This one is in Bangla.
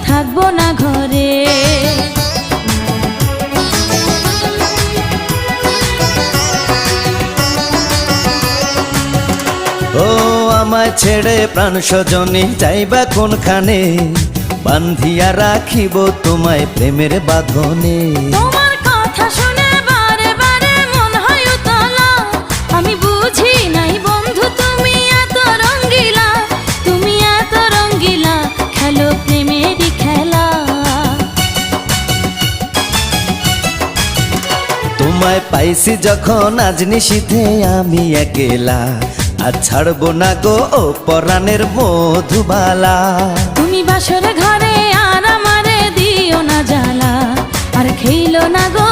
থাকবো না ঘরে। ও আমায় ছেড়ে প্রাণ স্বজনে যাইবা কোনখানে, বান্ধিয়া রাখিব তোমায় প্রেমের বাঁধনে। তোমার কথা শুনে বারে বারে মন হয় উতলা, আমি বুঝি নাই বন্ধু তুমি এত রঙ্গিলা, তুমি এত রঙ্গিলা, খেলো প্রেমেরই খেলা। তোমায় পাইছি যখন আজ নিশীথে আমি একেলা, আর ছাড়বো না গো ও পরাণের মধুবালা। তুমি বাসর ঘরে আর আমারে দিও না জ্বালা, আর খেইলো না গো